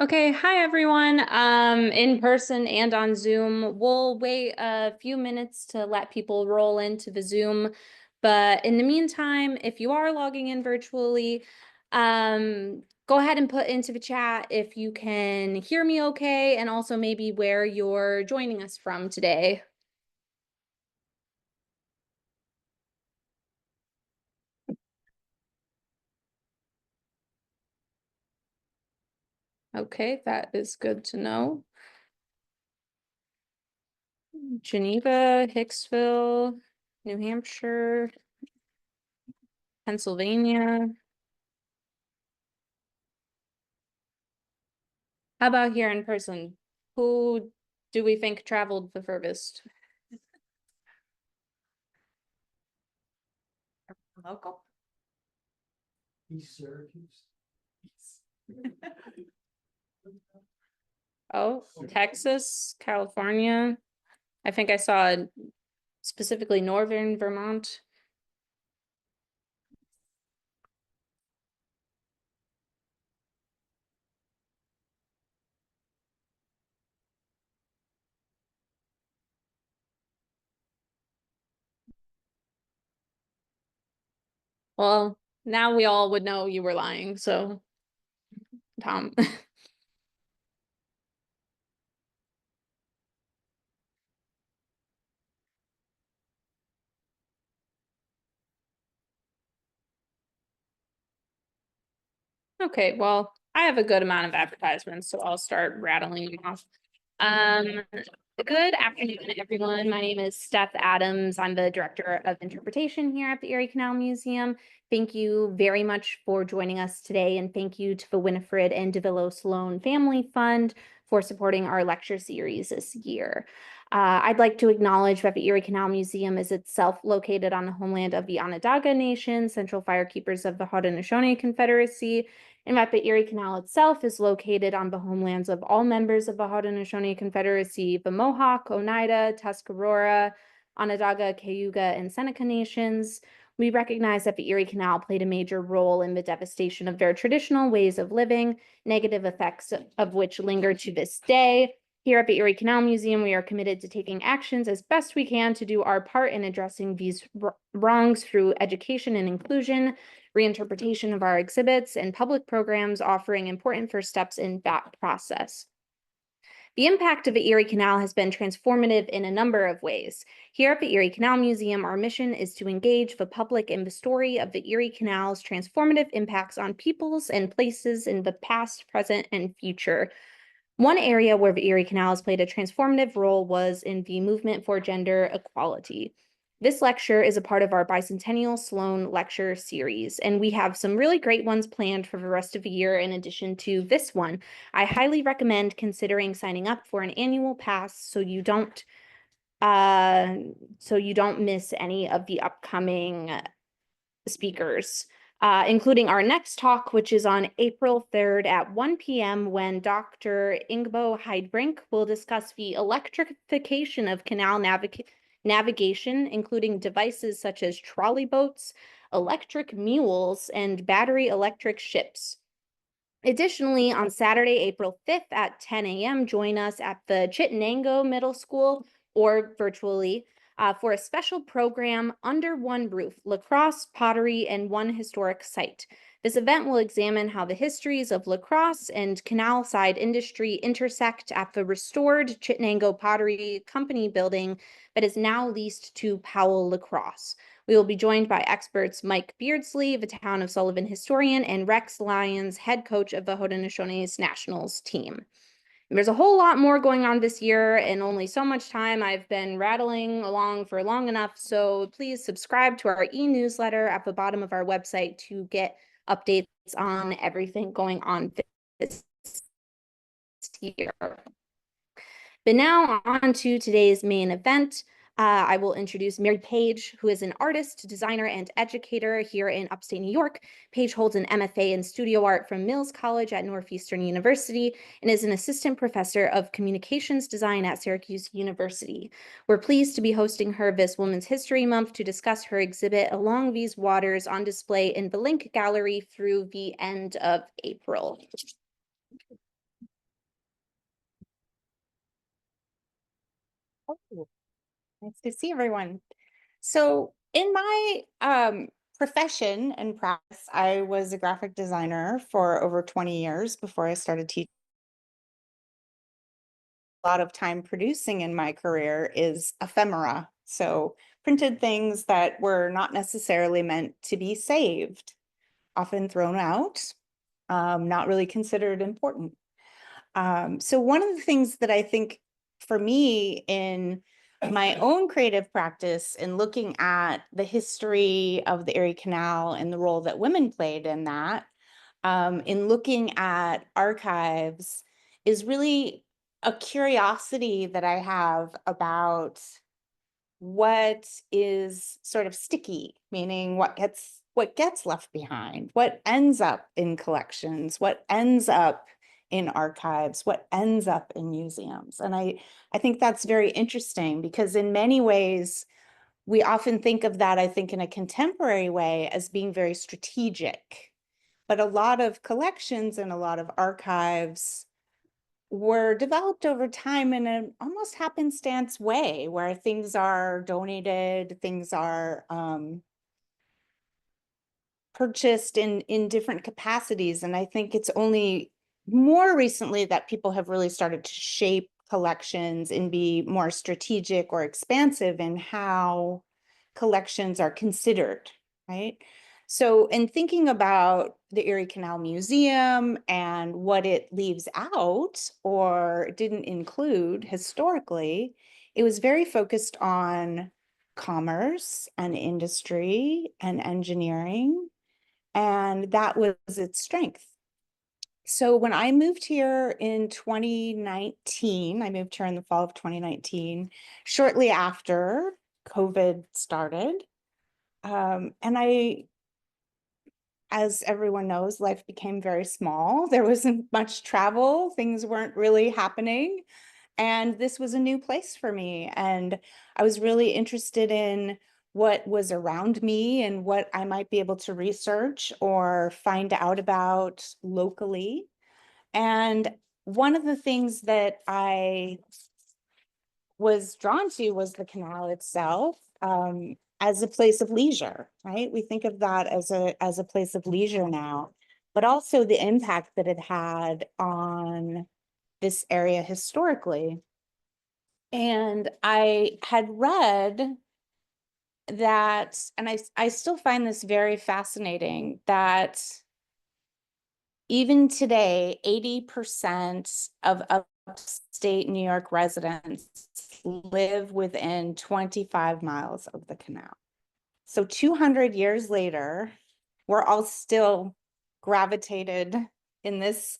Okay, hi everyone. In person and on Zoom. We'll wait a few minutes to let people roll into the Zoom. But in the meantime, if you are logging in virtually, go ahead and put into the chat if you can hear me okay, and also maybe where you're joining us from today. Okay, that is good to know. Geneva, Hicksville, New Hampshire, Pennsylvania. How about here in person? Who do we think traveled the furthest? Local. East Syracuse. Oh, Texas, California. I think I saw specifically northern Vermont. Well, now we all would know you were lying, so Tom. Okay, well, I have a good amount of advertisements, so I'll start rattling them off. Um, Good afternoon, everyone. My name is Steph Adams. I'm the Director of Interpretation here at the Erie Canal Museum. Thank you very much for joining us today, and thank you to the Winifred and DeVillo Sloan Family Fund for supporting our lecture series this year. I'd like to acknowledge that the Erie Canal Museum is itself located on the homeland of the Onondaga Nation, Central Firekeepers of the Haudenosaunee Confederacy, and that the Erie Canal itself is located on the homelands of all members of the Haudenosaunee Confederacy, the Mohawk, Oneida, Tuscarora, Onondaga, Cayuga, and Seneca nations. We recognize that the Erie Canal played a major role in the devastation of their traditional ways of living, negative effects of which linger to this day. Here at the Erie Canal Museum, we are committed to taking actions as best we can to do our part in addressing these wrongs through education and inclusion, reinterpretation of our exhibits, and public programs offering important first steps in that process. The impact of the Erie Canal has been transformative in a number of ways. Here at the Erie Canal Museum, our mission is to engage the public in the story of the Erie Canal's transformative impacts on peoples and places in the past, present, and future. One area where the Erie Canal has played a transformative role was in the movement for gender equality. This lecture is a part of our bicentennial Sloan lecture series, and we have some really great ones planned for the rest of the year in addition to this one. I highly recommend considering signing up for an annual pass so you don't miss any of the upcoming speakers, including our next talk, which is on April 3rd at 1 p.m. when Dr. Ingbo Heidbrink will discuss the electrification of canal navigation, including devices such as trolley boats, electric mules, and battery electric ships. Additionally, on Saturday, April 5th at 10 a.m., join us at the Chittenango Middle School or virtually for a special program under one roof, lacrosse, pottery, and one historic site. This event will examine how the histories of lacrosse and canal side industry intersect at the restored Chittenango Pottery Company building that is now leased to Powell Lacrosse. We will be joined by experts Mike Beardsley, the Town of Sullivan historian, and Rex Lyons, head coach of the Haudenosaunee's Nationals team. There's a whole lot more going on this year and only so much time. I've been rattling along for long enough, so please subscribe to our e-newsletter at the bottom of our website to get updates on everything going on this year. But now on to today's main event. I will introduce Meri Page, who is an artist, designer, and educator here in upstate New York. Page holds an MFA in studio art from Mills College at Northeastern University and is an assistant professor of communications design at Syracuse University. We're pleased to be hosting her this Women's History Month to discuss her exhibit Along These Waters on display in the Link Gallery through the end of April. to see everyone. So in my profession and practice, I was a graphic designer for over 20 years before I started teaching. A lot of time producing in my career is ephemera. So printed things that were not necessarily meant to be saved, often thrown out, not really considered important. So one of the things that I think for me in my own creative practice in looking at the history of the Erie Canal and the role that women played in that, in looking at archives is really a curiosity that I have about what is sort of sticky, meaning what gets left behind, what ends up in collections, what ends up in archives, what ends up in museums. And I think that's very interesting because in many ways, we often think of that, I think, in a contemporary way as being very strategic. But a lot of collections and a lot of archives were developed over time in an almost happenstance way where things are donated, things are purchased in different capacities. And I think it's only more recently that people have really started to shape collections and be more strategic or expansive in how collections are considered, right? So in thinking about the Erie Canal Museum and what it leaves out or didn't include historically, it was very focused on commerce and industry and engineering, and that was its strength. So when I moved here in 2019, I moved here in the fall of 2019, shortly after COVID started. And as everyone knows, life became very small. There wasn't much travel. Things weren't really happening. And this was a new place for me. And I was really interested in what was around me and what I might be able to research or find out about locally. And one of the things that I was drawn to was the canal itself, as a place of leisure, right? We think of that as a place of leisure now, but also the impact that it had on this area historically. And I had read that, and I still find this very fascinating, that even today, 80% of upstate New York residents live within 25 miles of the canal. So 200 years later, we're all still gravitated in this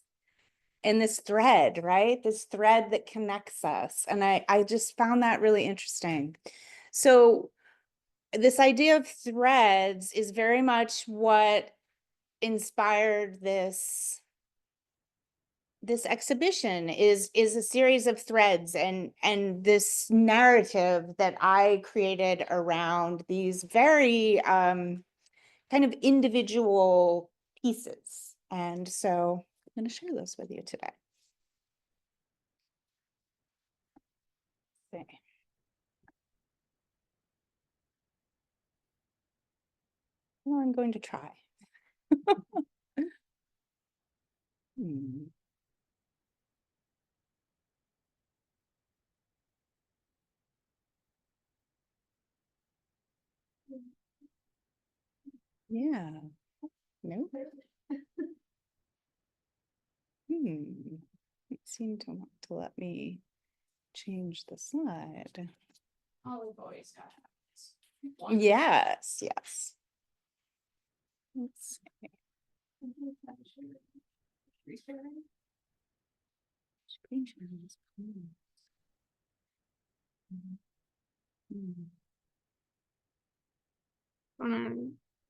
thread, right? This thread that connects us. And I just found that really interesting. So this idea of threads is very much what inspired this exhibition is a series of threads and this narrative that I created around these very kind of individual pieces. And so I'm going to share those with you today. Okay. Well, I'm going to try. Yeah. Nope. It seemed to want to let me change the slide. Oh, we've always got. Yes, yes. Let's see. Screen sharing is cool.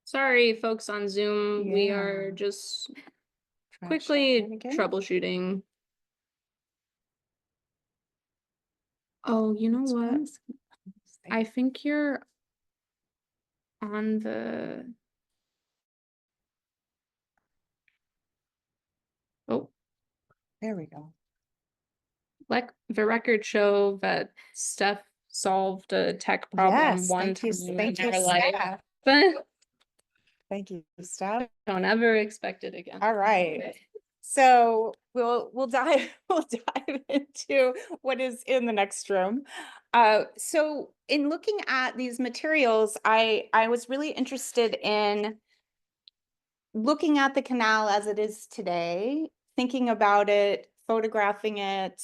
Sorry, folks on Zoom. We are Yeah. just Try quickly sharing again. troubleshooting. Oh, you know This what? one's- I think you're on the. Oh, There we go. like the records show that Steph solved a tech problem Yes, one thank you, time in thank you, our life, Steph. but Thank you, Steph. don't ever expect it again. All right. So we'll dive we'll dive into what is in the next room. So in looking at these materials, I was really interested in looking at the canal as it is today, thinking about it, photographing it.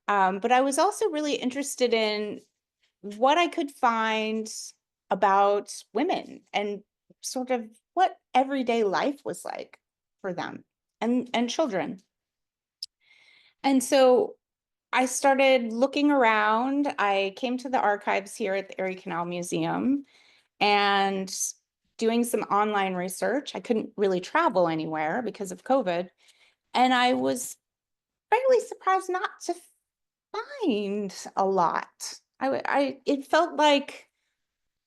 But I was also really interested in what I could find about women and sort of what everyday life was like for them and children. And so I started looking around. I came to the archives here at the Erie Canal Museum and doing some online research. I couldn't really travel anywhere because of COVID. And I was fairly surprised not to find a lot. It felt like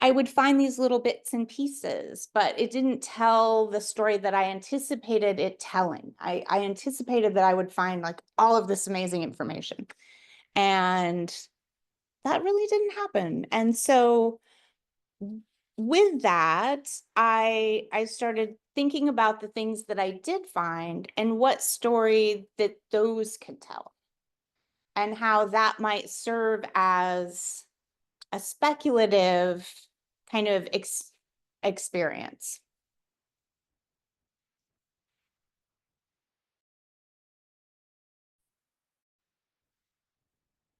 I would find these little bits and pieces, but it didn't tell the story that I anticipated it telling. I anticipated that I would find like all of this amazing information. And that really didn't happen. And so with that, I started thinking about the things that I did find and what story that those could tell, and how that might serve as a speculative kind of experience.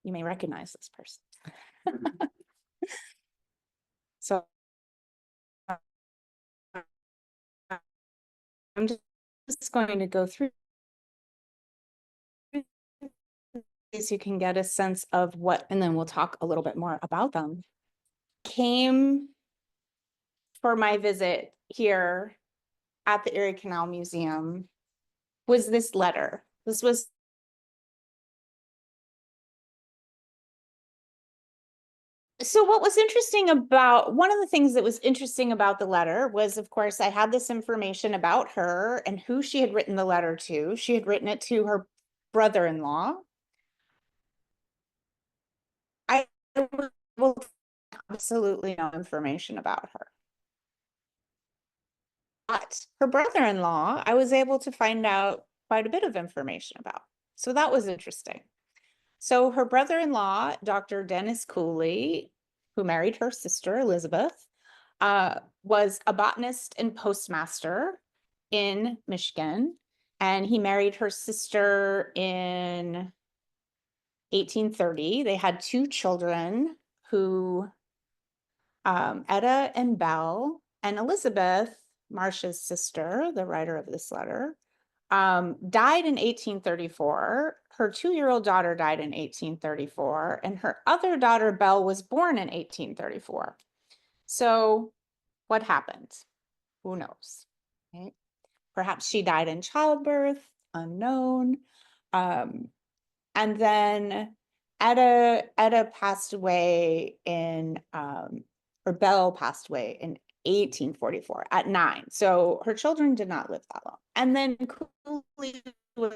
You may recognize this person. So I'm just going to go through these so you can get a sense of what, and then we'll talk a little bit more about them. Came for my visit here at the Erie Canal Museum was this letter. This was so what was interesting about, one of the things that was interesting about the letter was, of course, I had this information about her and who she had written the letter to. She had written it to her brother-in-law. I was able to absolutely no information about her. But her brother-in-law, I was able to find out quite a bit of information about. So that was interesting. So her brother-in-law, Dr. Dennis Cooley, who married her sister, Elizabeth, was a botanist and postmaster in Michigan. And he married her sister in 1830. They had two children who, Etta and Belle, and Elizabeth, Marcia's sister, the writer of this letter, died in 1834. Her 2-year-old daughter died in 1834, and her other daughter, Belle, was born in 1834. So what happened? Who knows? Right? Perhaps she died in childbirth, unknown. And then Etta passed away in, or Belle passed away in 1844 at 9. So her children did not live that long. And then Cooley was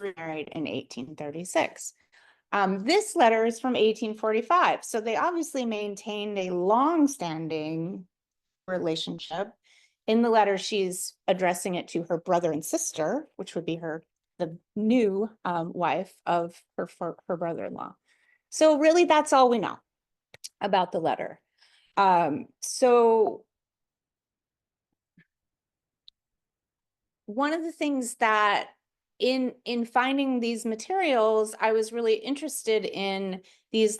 remarried in 1836. This letter is from 1845. So they obviously maintained a long-standing relationship. In the letter, she's addressing it to her brother and sister, which would be the new wife of her brother-in-law. So really, that's all we know about the letter. So one of the things that in finding these materials, I was really interested in these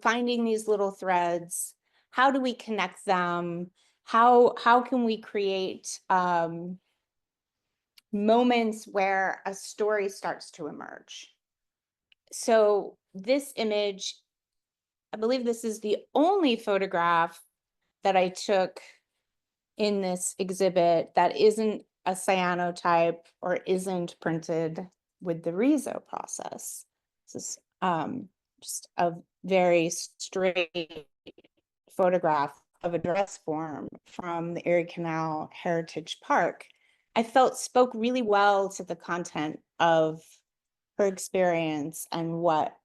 finding these little threads. How do we connect them? How can we create moments where a story starts to emerge? So this image, I believe this is the only photograph that I took in this exhibit that isn't a cyanotype or isn't printed with the Riso process. This is just a very straight photograph of a dress form from the Erie Canal Heritage Park. I felt spoke really well to the content of her experience and what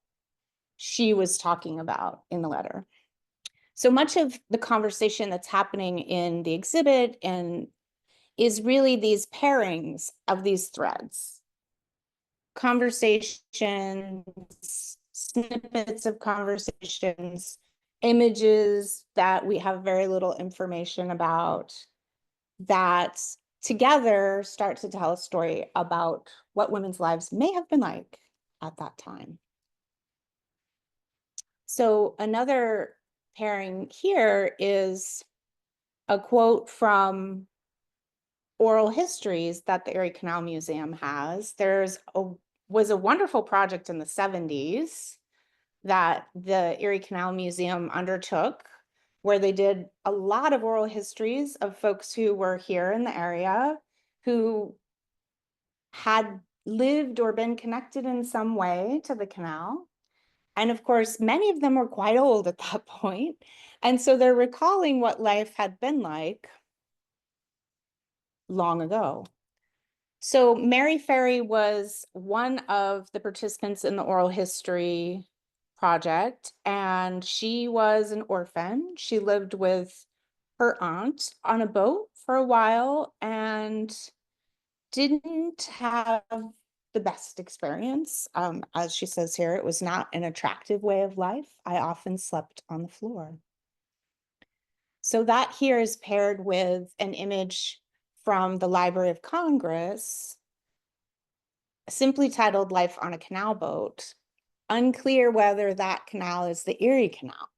she was talking about in the letter. So much of the conversation that's happening in the exhibit and is really these pairings of these threads. Conversations, snippets of conversations, images that we have very little information about, that together start to tell a story about what women's lives may have been like at that time. So another pairing here is a quote from oral histories that the Erie Canal Museum has. Was a wonderful project in the 70s that the Erie Canal Museum undertook, where they did a lot of oral histories of folks who were here in the area, who had lived or been connected in some way to the canal. And of course, many of them were quite old at that point. And so they're recalling what life had been like long ago. So Meri Ferry was one of the participants in the oral history project, and she was an orphan. She lived with her aunt on a boat for a while and didn't have the best experience. As she says here, it was not an attractive way of life. I often slept on the floor. So that here is paired with an image from the Library of Congress, simply titled Life on a Canal Boat. Unclear whether that canal is the Erie Canal.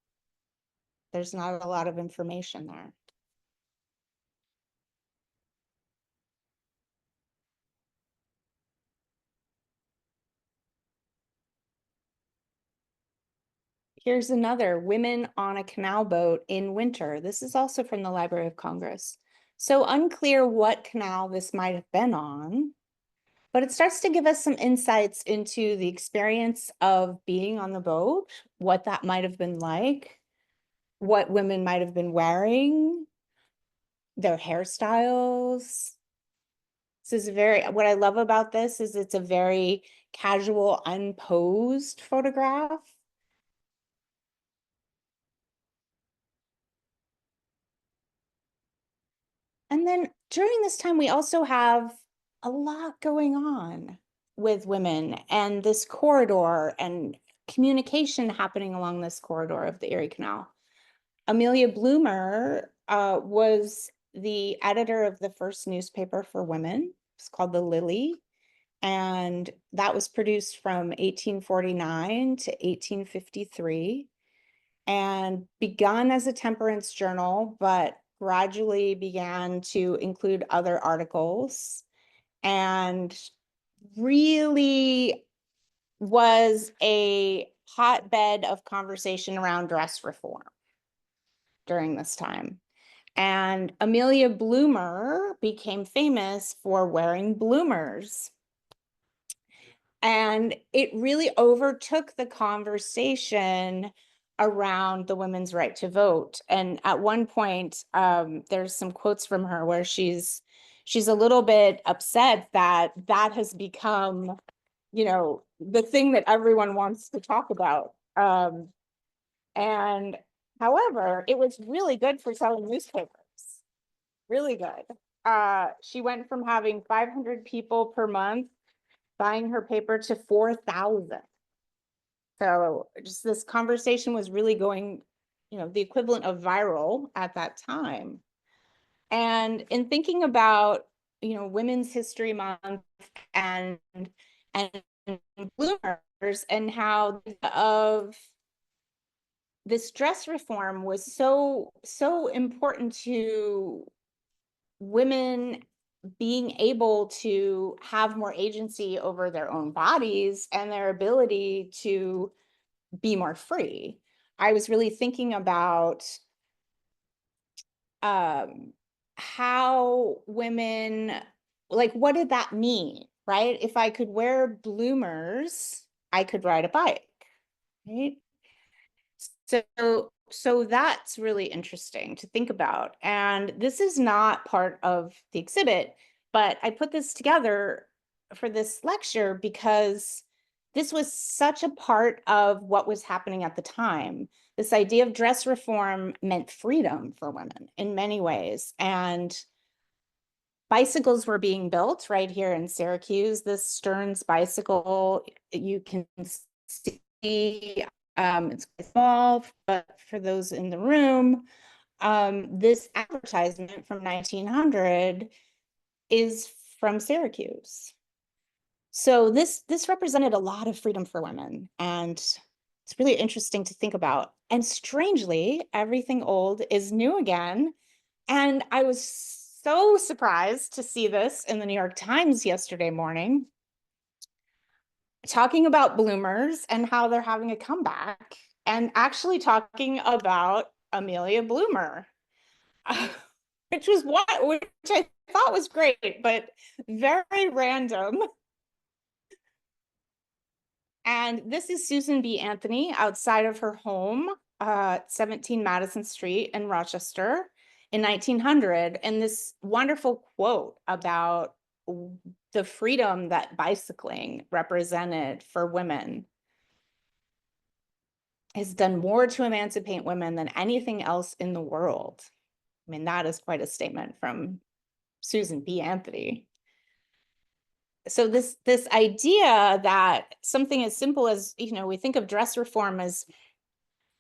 There's not a lot of information there. Here's another, women on a canal boat in winter. This is also from the Library of Congress. So unclear what canal this might have been on, but it starts to give us some insights into the experience of being on the boat, what that might have been like, what women might have been wearing, their hairstyles. This is what I love about this is it's a very casual, unposed photograph. And then during this time, we also have a lot going on with women and this corridor and communication happening along this corridor of the Erie Canal. Amelia Bloomer was the editor of the first newspaper for women. It's called The Lily. And that was produced from 1849 to 1853 and begun as a temperance journal, but gradually began to include other articles and really was a hotbed of conversation around dress reform during this time. And Amelia Bloomer became famous for wearing bloomers. And it really overtook the conversation around the women's right to vote. And at one point, there's some quotes from her where she's a little bit upset that that has become, you know, the thing that everyone wants to talk about. And however, it was really good for selling newspapers, really good. She went from having 500 people per month buying her paper to 4,000. So just this conversation was really going, you know, the equivalent of viral at that time. And in thinking about, you know, Women's History Month and bloomers and how of this dress reform was so important to women being able to have more agency over their own bodies and their ability to be more free. I was really thinking about how women, like, what did that mean, right? If I could wear bloomers, I could ride a bike, right? So that's really interesting to think about. And this is not part of the exhibit, but I put this together for this lecture because this was such a part of what was happening at the time. This idea of dress reform meant freedom for women in many ways. And bicycles were being built right here in Syracuse. This Stearns bicycle, you can see, it's small, but for those in the room, this advertisement from 1900 is from Syracuse. So this represented a lot of freedom for women, and it's really interesting to think about. And strangely, everything old is new again. And I was so surprised to see this in the New York Times yesterday morning, talking about bloomers and how they're having a comeback, and actually talking about Amelia Bloomer, which I thought was great, but very random. And this is Susan B. Anthony outside of her home, 17 Madison Street in Rochester in 1900. And this wonderful quote about the freedom that bicycling represented for women has done more to emancipate women than anything else in the world. I mean, that is quite a statement from Susan B. Anthony. So this idea that something as simple as, we think of dress reform as,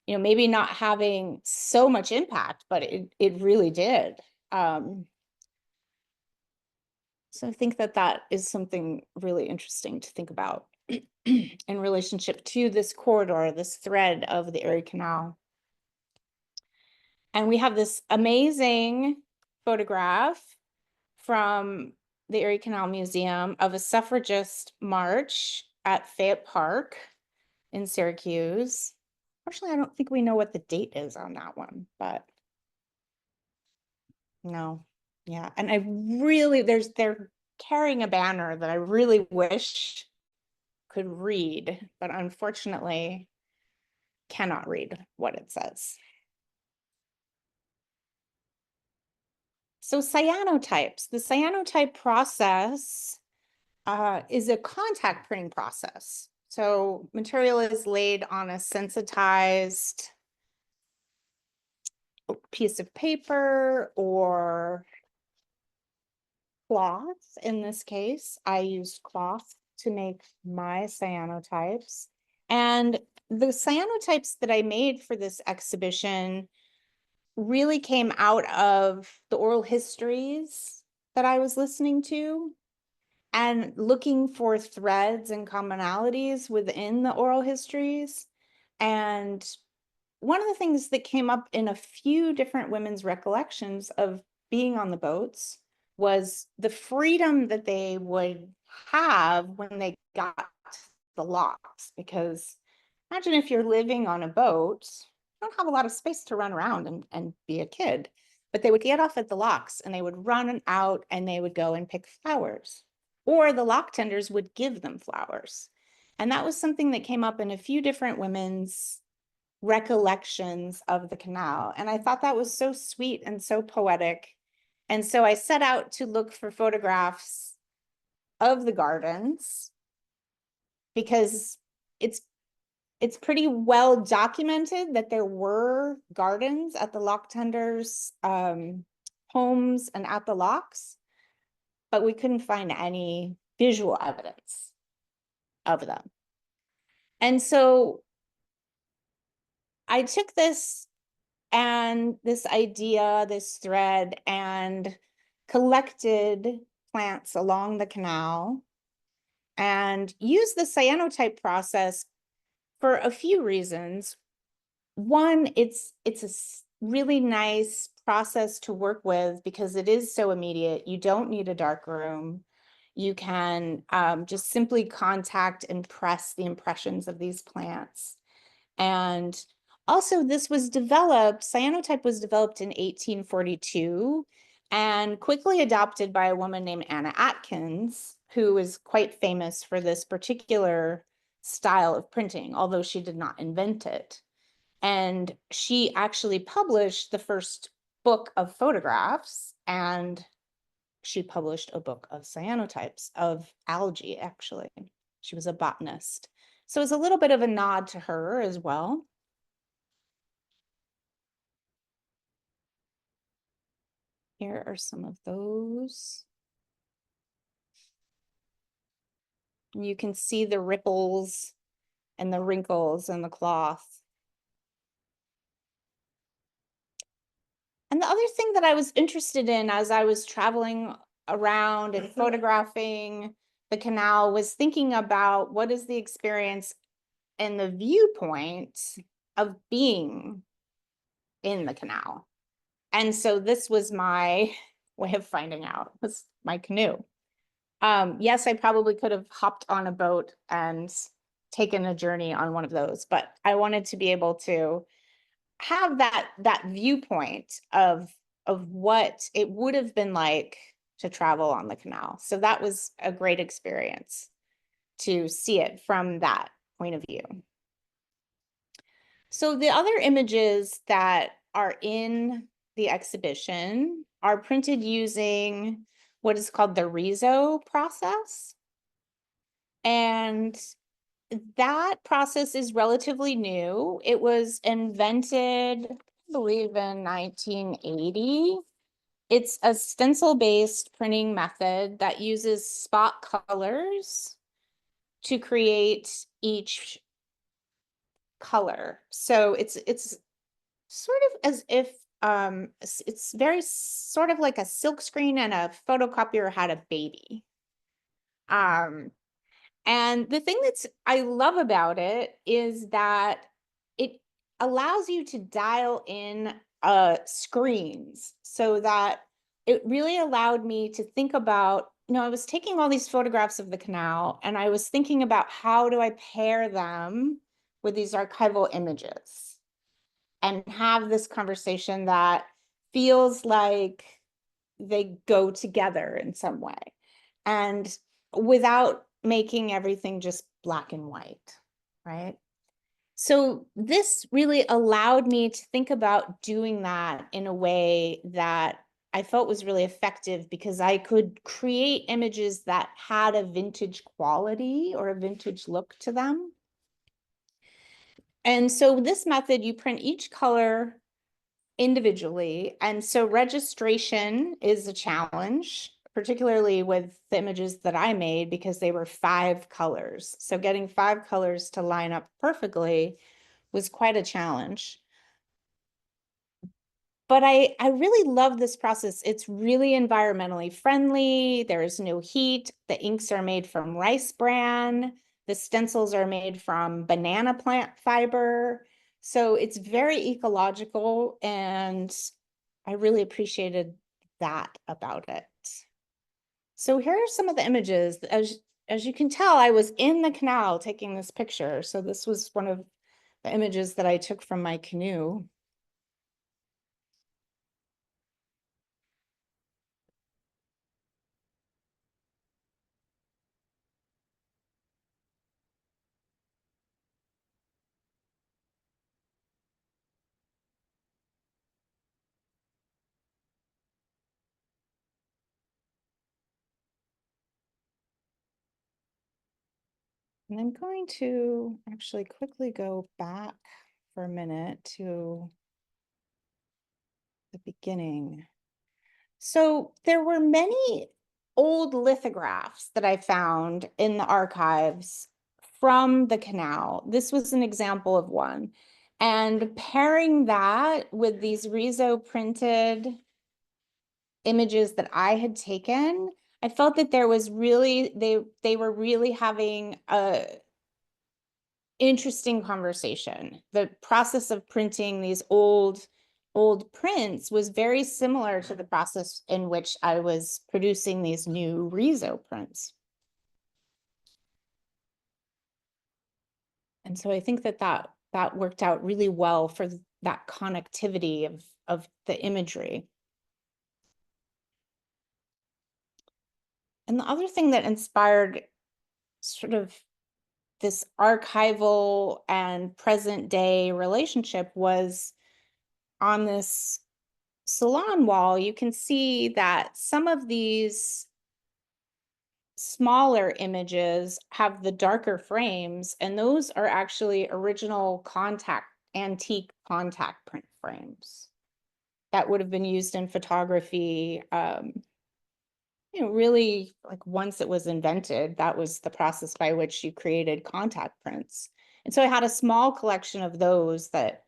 maybe not having so much impact, but it really did. So I think that is something really interesting to think about in relationship to this corridor, this thread of the Erie Canal. And we have this amazing photograph from the Erie Canal Museum of a suffragist march at Fayette Park in Syracuse. Unfortunately, I don't think we know what the date is on that one, but no. Yeah. And I really, they're carrying a banner that I really wish could read, but unfortunately cannot read what it says. So cyanotypes, the cyanotype process is a contact printing process. So material is laid on a sensitized piece of paper or cloth. In this case, I used cloth to make my cyanotypes. And the cyanotypes that I made for this exhibition really came out of the oral histories that I was listening to and looking for threads and commonalities within the oral histories. And one of the things that came up in a few different women's recollections of being on the boats was the freedom that they would have when they got to the locks. Because imagine if you're living on a boat, you don't have a lot of space to run around and be a kid. But they would get off at the locks and they would run out and they would go and pick flowers. Or the lock tenders would give them flowers. And that was something that came up in a few different women's recollections of the canal. And I thought that was so sweet and so poetic. And so I set out to look for photographs of the gardens because it's pretty well documented that there were gardens at the lock tenders' homes and at the locks, but we couldn't find any visual evidence of them. And so I took this and this idea, this thread, and collected plants along the canal and used the cyanotype process for a few reasons. One, it's a really nice process to work with because it is so immediate. You don't need a dark room. You can just simply contact and press the impressions of these plants. And also cyanotype was developed in 1842 and quickly adopted by a woman named Anna Atkins, who is quite famous for this particular style of printing, although she did not invent it. And she actually published the first book of photographs, and she published a book of cyanotypes of algae, actually. She was a botanist. So it's a little bit of a nod to her as well. Here are some of those. And you can see the ripples and the wrinkles in the cloth. And the other thing that I was interested in as I was traveling around and photographing the canal was thinking about what is the experience and the viewpoint of being in the canal. And so this was my way of finding out, was my canoe. Yes, I probably could have hopped on a boat and taken a journey on one of those, but I wanted to be able to have that viewpoint of what it would have been like to travel on the canal. So that was a great experience to see it from that point of view. So the other images that are in the exhibition are printed using what is called the Riso process. And that process is relatively new. It was invented, I believe, in 1980. It's a stencil-based printing method that uses spot colors to create each color. So it's sort of as if it's very sort of like a silk screen and a photocopier had a baby. And the thing I love about it is that it allows you to dial in screens, so that it really allowed me to think about, I was taking all these photographs of the canal and I was thinking about how do I pair them with these archival images and have this conversation that feels like they go together in some way, and without making everything just black and white, right? So this really allowed me to think about doing that in a way that I felt was really effective, because I could create images that had a vintage quality or a vintage look to them. And so this method, you print each color individually. And so registration is a challenge, particularly with the images that I made, because they were 5 colors. So getting 5 colors to line up perfectly was quite a challenge. But I really love this process. It's really environmentally friendly. There is no heat. The inks are made from rice bran. The stencils are made from banana plant fiber. So it's very ecological, and I really appreciated that about it. So here are some of the images. As you can tell, I was in the canal taking this picture. So this was one of the images that I took from my canoe. And I'm going to actually quickly go back for a minute to the beginning. So there were many old lithographs that I found in the archives from the canal. This was an example of one. And pairing that with these Riso printed images that I had taken, I felt that there was really, they were really having a interesting conversation. The process of printing these old prints was very similar to the process in which I was producing these new Riso prints. And so I think that worked out really well for that connectivity of the imagery. And the other thing that inspired sort of this archival and present day relationship was on this salon wall. You can see that some of these smaller images have the darker frames, and those are actually original antique contact print frames that would have been used in photography. Really, like, once it was invented, that was the process by which you created contact prints. And so I had a small collection of those that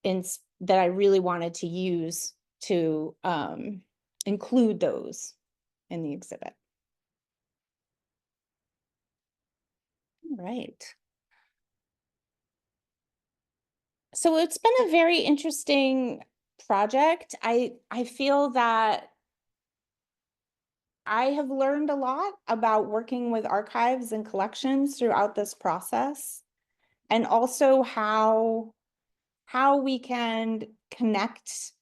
I really wanted to use to include those in the exhibit. All right. So it's been a very interesting project. I feel that I have learned a lot about working with archives and collections throughout this process, and also how we can connect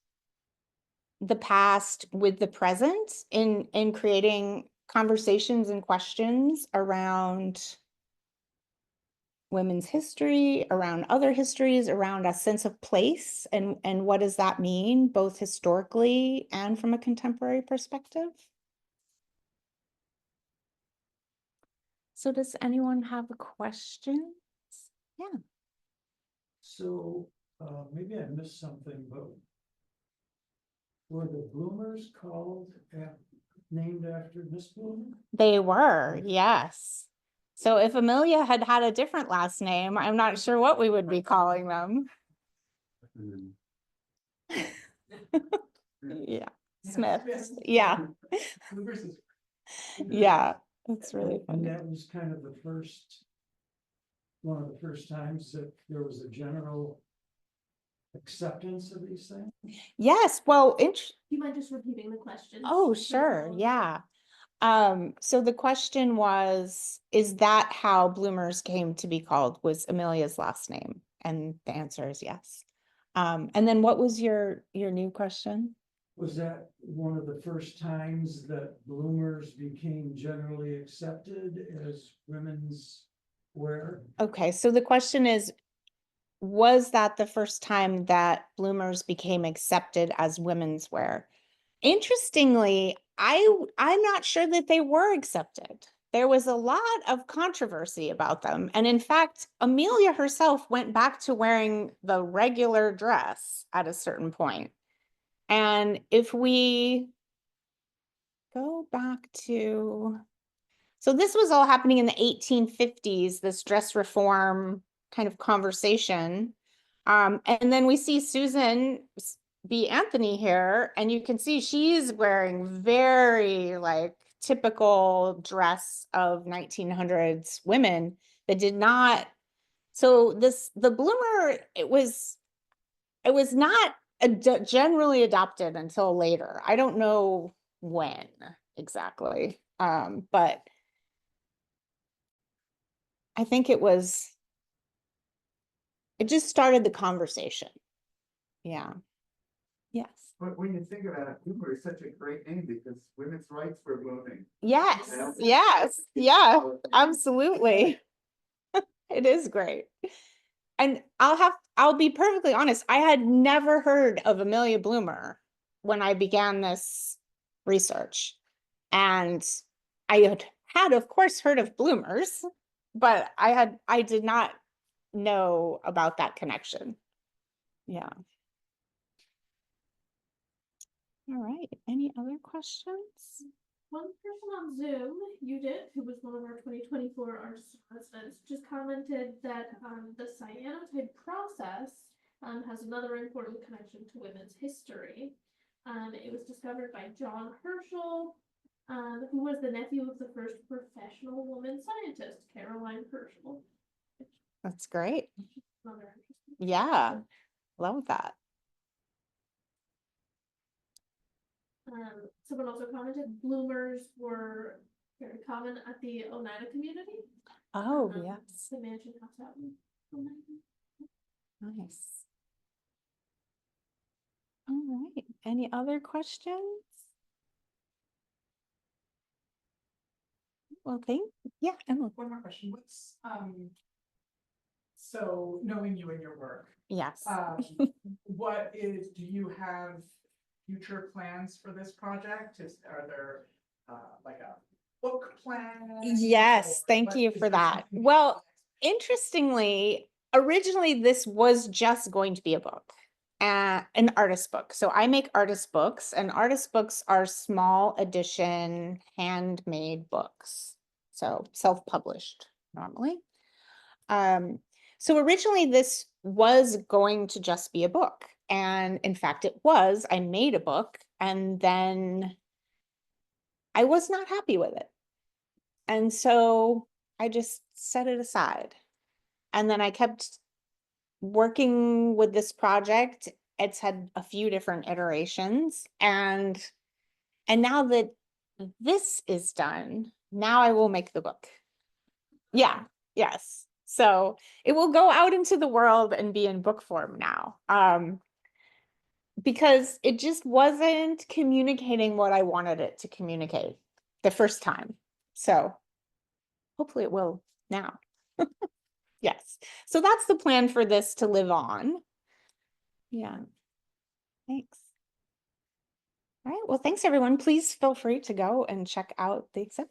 the past with the present in creating conversations and questions around women's history, around other histories, around a sense of place, and what does that mean, both historically and from a contemporary perspective. So does anyone have a question? Yeah. So, maybe I missed something, but were the bloomers named after Miss Bloomer? They were, yes. So if Amelia had had a different last name, I'm not sure what we would be calling them. Yeah, Smith, yeah, yeah, it's really And funny. that was kind of one of the first times that there was a general acceptance of these things? Yes, well, Do you mind just repeating the question? oh, sure, yeah. So the question was, is that how bloomers came to be called, was Amelia's last name? And the answer is yes. And then what was your new question? Was that one of the first times that bloomers became generally accepted as women's wear? Okay, so the question is, was that the first time that bloomers became accepted as women's wear? Interestingly, I'm not sure that they were accepted. There was a lot of controversy about them. And in fact, Amelia herself went back to wearing the regular dress at a certain point. And if we go back to, so this was all happening in the 1850s, this dress reform kind of conversation. And then we see Susan B. Anthony here, and you can see she's wearing very like typical dress of 1900s women that did not. So the bloomer, it was not generally adopted until later. I don't know when exactly, but I think it just started the conversation. Yeah. Yes. But when you think about it, Boomer is such a great name because women's rights were moving. Yes. Yeah. Yes. Yeah, absolutely. It is great. And I'll be perfectly honest, I had never heard of Amelia Bloomer when I began this research. And I had of course heard of bloomers, but I did not know about that connection. Yeah. All right. Any other questions? One person on Zoom, Judith, who was one of our 2024 artist residents, just commented that the cyanotype process has another important connection to women's history. It was discovered by John Herschel, who was the nephew of the first professional woman scientist, Caroline Herschel. That's great. Another interesting. Yeah. Love that. Someone also commented bloomers were very common at the Oneida community. Oh, yes. The mansion house out in Oneida. Nice. All right. Any other questions? Well, yeah, Emily. One more question. So knowing you and your work, Yes. do you have future plans for this project? Are there like a book plan? Yes, or thank what- you is for there that. something- Well, interestingly, originally this was just going to be a book, an artist book. So I make artist books, and artist books are small edition, handmade books. So self-published normally. So originally this was going to just be a book. And in fact, it was. I made a book and then I was not happy with it. And so I just set it aside. And then I kept working with this project. It's had a few different iterations. And now that this is done, now I will make the book. Yeah, yes. So it will go out into the world and be in book form now. Because it just wasn't communicating what I wanted it to communicate the first time. So hopefully it will now. Yes. So that's the plan for this to live on. Yeah. Thanks. All right. Well, thanks everyone. Please feel free to go and check out the exhibit.